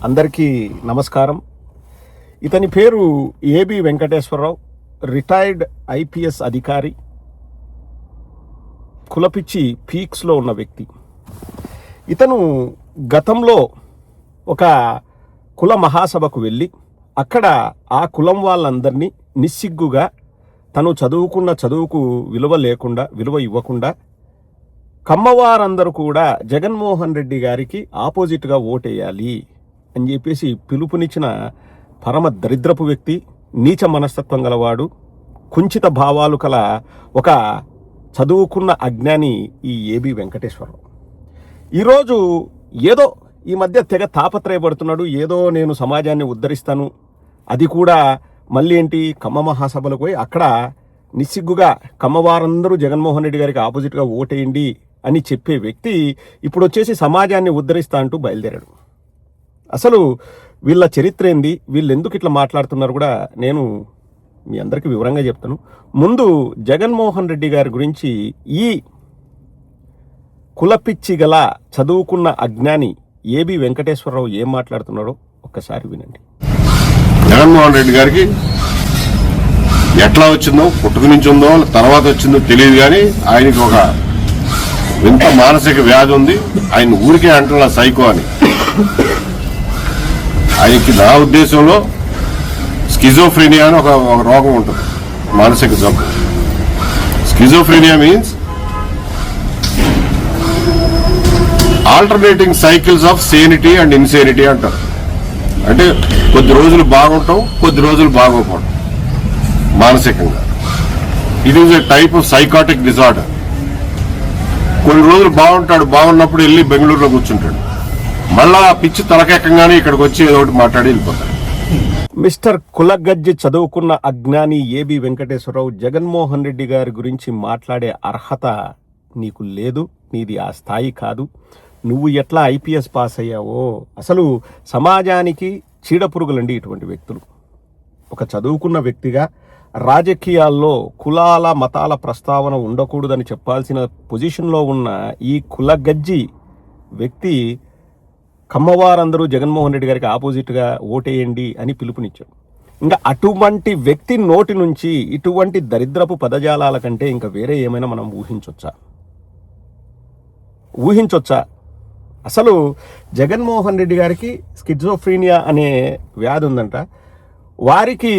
అందరికీ నమస్కారం. ఇతని పేరు ఏబి వెంకటేశ్వరరావు, రిటైర్డ్ ఐపీఎస్ అధికారి, కులపిచ్చి పీక్స్లో ఉన్న వ్యక్తి. ఇతను గతంలో ఒక కుల మహాసభకు వెళ్ళి అక్కడ ఆ కులం వాళ్ళందరినీ నిస్సిగ్గుగా తను చదువుకున్న చదువుకు విలువ ఇవ్వకుండా కమ్మవారందరూ కూడా జగన్మోహన్ రెడ్డి గారికి ఆపోజిట్గా ఓటేయాలి అని చెప్పేసి పిలుపునిచ్చిన పరమ దరిద్రపు వ్యక్తి, నీచ మనస్తత్వం గలవాడు, కుంచిత భావాలు కల ఒక చదువుకున్న అజ్ఞాని ఈ ఏబి వెంకటేశ్వరరావు. ఈరోజు ఏదో ఈ మధ్య తెగ తాపత్రయపడుతున్నాడు. ఏదో నేను సమాజాన్ని ఉద్ధరిస్తాను, అది కూడా మళ్ళీ ఏంటి కమ్మ మహాసభలకు పోయి అక్కడ నిస్సిగ్గుగా కమ్మవారందరూ జగన్మోహన్ రెడ్డి గారికి ఆపోజిట్గా ఓటేయండి అని చెప్పే వ్యక్తి ఇప్పుడు వచ్చేసి సమాజాన్ని ఉద్ధరిస్తా అంటూ బయలుదేరాడు. అసలు వీళ్ళ చరిత్ర ఏంది, వీళ్ళు ఎందుకు ఇట్లా మాట్లాడుతున్నారు కూడా నేను మీ అందరికీ వివరంగా చెప్తాను. ముందు జగన్మోహన్ రెడ్డి గారి గురించి ఈ కులపిచ్చి గల చదువుకున్న అజ్ఞాని ఏబి వెంకటేశ్వరరావు ఏం మాట్లాడుతున్నాడో ఒక్కసారి వినండి. జగన్మోహన్ రెడ్డి గారికి ఎట్లా వచ్చిందో, పుట్టుక నుంచి ఉందో తర్వాత వచ్చిందో తెలియదు, కానీ ఆయనకి ఒక వింత మానసిక వ్యాధి ఉంది. ఆయన ఊరికే అంటున్నా సైకో అని. ఆయనకి నా ఉద్దేశంలో స్కిజోఫ్రీనియా అని ఒక రోగం ఉంటుంది, మానసిక జబ్బు. Schizophrenia means alternating cycles of sanity and insanity అంటారు. అంటే కొద్ది రోజులు బాగుంటాం, కొద్ది రోజులు బాగోపోవడం మానసికంగా. It is a type of psychotic disorder. కొన్ని రోజులు బాగుంటాడు, బాగున్నప్పుడు వెళ్ళి బెంగళూరులో కూర్చుంటాడు, మళ్ళా పిచ్చి తలకెక్కగానే ఇక్కడికి వచ్చి ఏదో ఒకటి మాట్లాడి వెళ్ళిపోతాడు. మిస్టర్ కులగజ్జి చదువుకున్న అజ్ఞాని ఏబి వెంకటేశ్వరరావు, జగన్మోహన్ రెడ్డి గారి గురించి మాట్లాడే అర్హత నీకు లేదు, నీది ఆ స్థాయి కాదు. నువ్వు ఎట్లా ఐపీఎస్ పాస్ అయ్యావో, అసలు సమాజానికి చీడపురుగులండి ఇటువంటి వ్యక్తులు. ఒక చదువుకున్న వ్యక్తిగా రాజకీయాల్లో కులాల మతాల ప్రస్తావన ఉండకూడదని చెప్పాల్సిన పొజిషన్లో ఉన్న ఈ కులగజ్జి వ్యక్తి కమ్మవారందరూ జగన్మోహన్ రెడ్డి గారికి ఆపోజిట్గా ఓటేయండి అని పిలుపునిచ్చాడు. ఇంకా అటువంటి వ్యక్తి నోటి నుంచి ఇటువంటి దరిద్రపు పదజాలాల కంటే ఇంకా వేరే ఏమైనా మనం ఊహించొచ్చా? అసలు జగన్మోహన్ రెడ్డి గారికి స్కిజోఫ్రీనియా అనే వ్యాధి ఉందంట. వారికి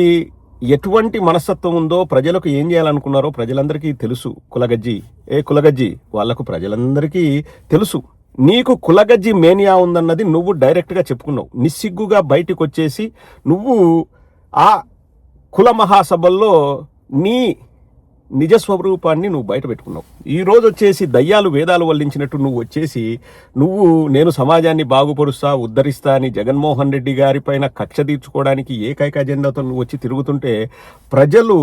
ఎటువంటి మనస్తత్వం ఉందో, ప్రజలకు ఏం చేయాలనుకున్నారో ప్రజలందరికీ తెలుసు. కులగజ్జి వాళ్లకు ప్రజలందరికీ తెలుసు. నీకు కులగజ్జి మేనియా ఉందన్నది నువ్వు డైరెక్ట్గా చెప్పుకున్నావు. నిస్సిగ్గుగా బయటకు వచ్చేసి నువ్వు ఆ కుల మహాసభల్లో నీ నిజస్వరూపాన్ని నువ్వు బయట పెట్టుకున్నావు. ఈరోజు వచ్చేసి దయ్యాలు వేదాలు వల్లించినట్టు నువ్వు వచ్చేసి నేను సమాజాన్ని బాగుపరుస్తా, ఉద్ధరిస్తా అని జగన్మోహన్ రెడ్డి గారి పైన కక్ష తీర్చుకోవడానికి ఏకైక అజెండాతో నువ్వు వచ్చి తిరుగుతుంటే ప్రజలు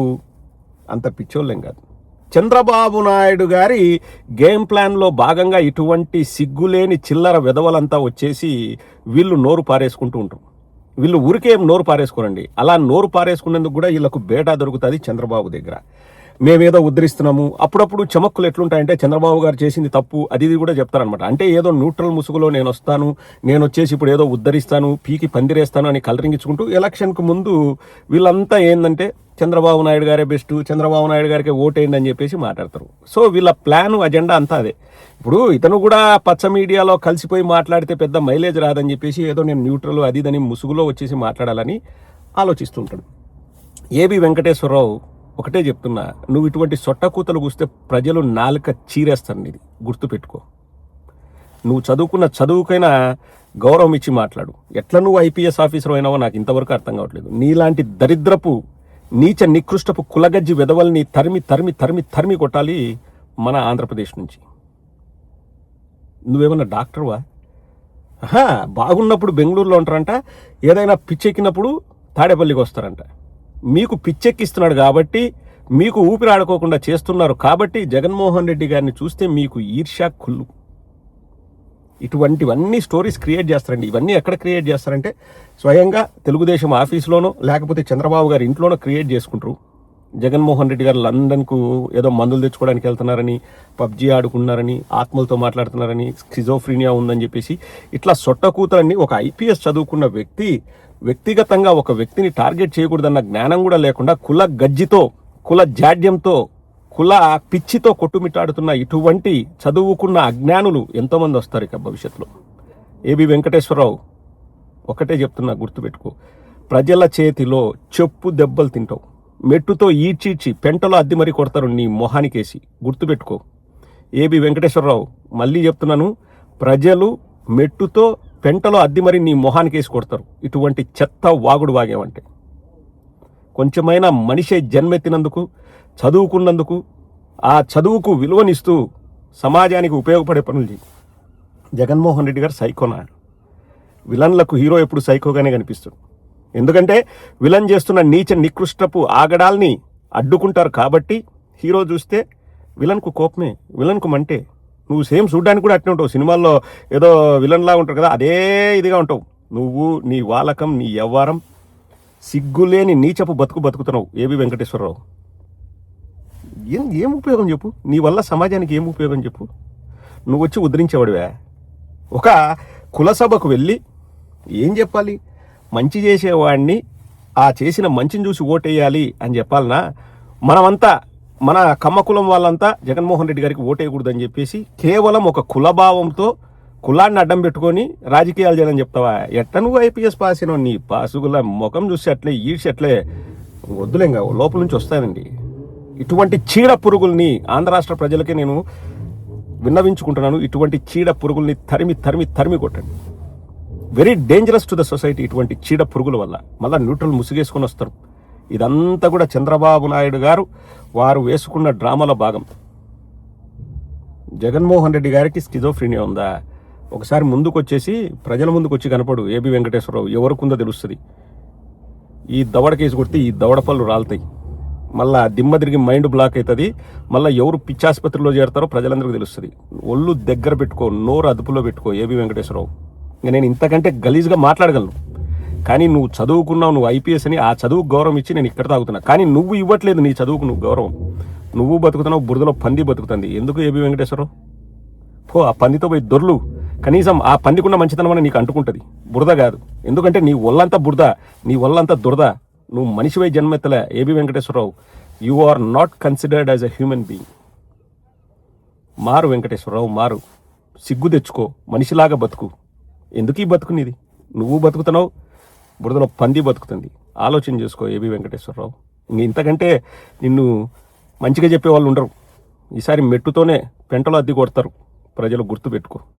అంత పిచ్చోళ్ళేం కాదు. చంద్రబాబు నాయుడు గారి గేమ్ ప్లాన్లో భాగంగా ఇటువంటి సిగ్గులేని చిల్లర వెధవలంతా వచ్చేసి వీళ్ళు నోరు పారేసుకుంటూ ఉంటారు. వీళ్ళు ఊరికే నోరు పారేసుకోరండి. అలా నోరు పారేసుకునేందుకు కూడా వీళ్ళకు బేటా దొరుకుతుంది చంద్రబాబు దగ్గర. మేమేదో ఉద్ధరిస్తున్నాము, అప్పుడప్పుడు చమక్కులు ఎట్లుంటాయంటే చంద్రబాబు గారు చేసింది తప్పు అది కూడా చెప్తారనమాట. అంటే ఏదో న్యూట్రల్ ముసుగులో నేను వచ్చేసి ఇప్పుడు ఏదో ఉద్ధరిస్తాను, పీకి పందిరేస్తాను అని కలరింగించుకుంటూ ఎలక్షన్కు ముందు వీళ్ళంతా ఏంటంటే చంద్రబాబు నాయుడు గారే బెస్ట్, చంద్రబాబు నాయుడు గారికి ఓటేయండి అని చెప్పేసి మాట్లాడతారు. సో వీళ్ళ ప్లాను అజెండా అంతా అదే. ఇప్పుడు ఇతను కూడా పచ్చ మీడియాలో కలిసిపోయి మాట్లాడితే పెద్ద మైలేజ్ రాదని చెప్పేసి ఏదో నేను న్యూట్రల్ అది దాని ముసుగులో వచ్చేసి మాట్లాడాలని ఆలోచిస్తుంటాడు. ఏబి వెంకటేశ్వరరావు ఒకటే చెప్తున్నా, నువ్వు ఇటువంటి సొట్టకూతలు కూస్తే ప్రజలు నాలుక చీరేస్తారు. నీది గుర్తుపెట్టుకో. నువ్వు చదువుకున్న చదువుకైనా గౌరవం ఇచ్చి మాట్లాడు. ఎట్లా నువ్వు ఐపీఎస్ ఆఫీసర్ అయినావో నాకు ఇంతవరకు అర్థం కావట్లేదు. నీలాంటి దరిద్రపు నీచ నికృష్టపు కులగజ్జి వెధవల్ని తరిమి తరిమి తరిమి తరిమి కొట్టాలి మన ఆంధ్రప్రదేశ్ నుంచి. నువ్వేమన్నా డాక్టర్వా? బాగున్నప్పుడు బెంగళూరులో ఉంటారంట, ఏదైనా పిచ్చెక్కినప్పుడు తాడేపల్లికి వస్తారంట. మీకు పిచ్చెక్కిస్తున్నాడు కాబట్టి, మీకు ఊపిరాడుకోకుండా చేస్తున్నారు కాబట్టి జగన్మోహన్ రెడ్డి గారిని చూస్తే మీకు ఈర్ష్య కుళ్ళు. ఇటువంటివన్నీ స్టోరీస్ క్రియేట్ చేస్తారండి. ఇవన్నీ ఎక్కడ క్రియేట్ చేస్తారంటే స్వయంగా తెలుగుదేశం ఆఫీస్లోనో లేకపోతే చంద్రబాబు గారి ఇంట్లోనో క్రియేట్ చేసుకుంటారు. జగన్మోహన్ రెడ్డి గారు లండన్కు ఏదో మందులు తెచ్చుకోవడానికి వెళ్తున్నారని, పబ్జీ ఆడుకున్నారని, ఆత్మలతో మాట్లాడుతున్నారని, స్కిజోఫ్రీనియా ఉందని చెప్పేసి ఇట్లా సొట్టకూతలన్నీ ఒక ఐపీఎస్ చదువుకున్న వ్యక్తి వ్యక్తిగతంగా ఒక వ్యక్తిని టార్గెట్ చేయకూడదన్న జ్ఞానం కూడా లేకుండా కుల గజ్జితో, కుల జాడ్యంతో, కుల పిచ్చితో కొట్టుమిట్టాడుతున్న ఇటువంటి చదువుకున్న అజ్ఞానులు ఎంతోమంది వస్తారు ఇక భవిష్యత్తులో. ఏబి వెంకటేశ్వరరావు ఒకటే చెప్తున్నా, గుర్తుపెట్టుకో, ప్రజల చేతిలో చెప్పు దెబ్బలు తింటావు. మెట్టుతో ఈడ్చిడ్చి పెంటలో అద్ది మరీ కొడతారు నీ మొహానికేసి, గుర్తుపెట్టుకో. ఏబి వెంకటేశ్వరరావు మళ్ళీ చెప్తున్నాను, ప్రజలు మెట్టుతో పెంటలో అద్ది మరీ నీ మొహానికేసి కొడతారు ఇటువంటి చెత్త వాగుడు వాగేవంటే. కొంచెమైనా మనిషి జన్మెత్తినందుకు, చదువుకున్నందుకు, ఆ చదువుకు విలువనిస్తూ సమాజానికి ఉపయోగపడే పనులు చేయి. జగన్మోహన్ రెడ్డి గారు సైకోనా? విలన్లకు హీరో ఎప్పుడు సైకోగానే కనిపిస్తుంది. ఎందుకంటే విలన్ చేస్తున్న నీచ నికృష్టపు ఆగడాల్ని అడ్డుకుంటారు కాబట్టి హీరో చూస్తే విలన్కు కోపమే, విలన్కు మంటే. నువ్వు సేమ్ చూడ్డానికి కూడా అట్నే ఉంటావు. సినిమాల్లో ఏదో విలన్లాగా ఉంటారు కదా, అదే ఇదిగా ఉంటావు. నువ్వు నీ వాలకం, నీ యవ్వారం, సిగ్గులేని నీచపు బతుకుతున్నావు ఏబి వెంకటేశ్వరరావు. ఏం ఉపయోగం చెప్పు? నీ వల్ల సమాజానికి ఏం ఉపయోగం చెప్పు? నువ్వు వచ్చి ఉద్ధరించేవాడివే. ఒక కులసభకు వెళ్ళి ఏం చెప్పాలి? మంచి చేసేవాడిని, ఆ చేసిన మంచిని చూసి ఓటేయాలి అని చెప్పాలనా? మనమంతా, మన కమ్మ కులం వాళ్ళంతా జగన్మోహన్ రెడ్డి గారికి ఓటేయకూడదని చెప్పేసి కేవలం ఒక కులభావంతో కులాన్ని అడ్డం పెట్టుకొని రాజకీయాలు చేయాలని చెప్తావా? ఎట్ట నువ్వు ఐపీఎస్ పాస్ అయినావు? నీ పాసుగుల ముఖం చూసి అట్లే ఈడ్చి అట్లే వద్దులేంగా, లోపల నుంచి వస్తానండి. ఇటువంటి చీడ పురుగుల్ని ఆంధ్ర రాష్ట్ర ప్రజలకి నేను విన్నవించుకుంటున్నాను. ఇటువంటి చీడ పురుగుల్ని తరిమి తరిమి తరిమి కొట్టండి. Very dangerous to the society ఇటువంటి చీడ పురుగుల వల్ల. మళ్ళీ న్యూట్రల్ ముసుగేసుకొని వస్తారు. ఇదంతా కూడా చంద్రబాబు నాయుడు గారు వారు వేసుకున్న డ్రామాలో భాగం. జగన్మోహన్ రెడ్డి గారికి స్కిజోఫ్రీనియా ఉందా? ఒకసారి ముందుకు వచ్చేసి ప్రజల ముందుకు వచ్చి కనపడు ఏబి వెంకటేశ్వరరావు. ఎవరికుందో తెలుస్తుంది. ఈ దవడ కేసు కొడితే ఈ దవడ పళ్ళు రాలుతాయి. మళ్ళా దిమ్మ తిరిగి మైండ్ బ్లాక్ అవుతుంది. మళ్ళీ ఎవరు పిచ్చాసుపత్రిలో చేరతారో ప్రజలందరికీ తెలుస్తుంది. ఒళ్ళు దగ్గర పెట్టుకో, నోరు అదుపులో పెట్టుకో ఏబి వెంకటేశ్వరరావు. ఇంకా నేను ఇంతకంటే గలీజ్గా మాట్లాడగలను. కానీ నువ్వు చదువుకున్నావు, నువ్వు ఐపీఎస్ అని, ఆ చదువుకు గౌరవం ఇచ్చి నేను ఇక్కడ తాగుతున్నా. కానీ నువ్వు ఇవ్వట్లేదు నీ చదువుకు నువ్వు గౌరవం. నువ్వు బతుకుతున్నావు, బురదలో పంది బతుకుతుంది. ఎందుకు ఏబి వెంకటేశ్వరరావు? పో, ఆ పందితో పోయి దొర్లు. కనీసం ఆ పందికున్న మంచితనం అని నీకు అంటుకుంటుంది, బురద కాదు. ఎందుకంటే నీ ఒళ్ళంతా బురద, నీ ఒళ్ళంతా దురద. నువ్వు మనిషివై జన్మెత్తలే AB Venkateswara Rao. You are not considered as a human being. మారు వెంకటేశ్వరరావు, మారు. సిగ్గు తెచ్చుకో, మనిషిలాగా బతుకు. ఎందుకు ఈ బతుకు నీది? నువ్వు బతుకుతున్నావు, బురదలో పంది బతుకుతుంది. ఆలోచన చేసుకో ఏబి వెంకటేశ్వరరావు. ఇంతకంటే నిన్ను మంచిగా చెప్పేవాళ్ళు ఉండరు. ఈసారి మెట్టుతోనే పెంటలో అద్ది కొడతారు ప్రజలు, గుర్తుపెట్టుకో.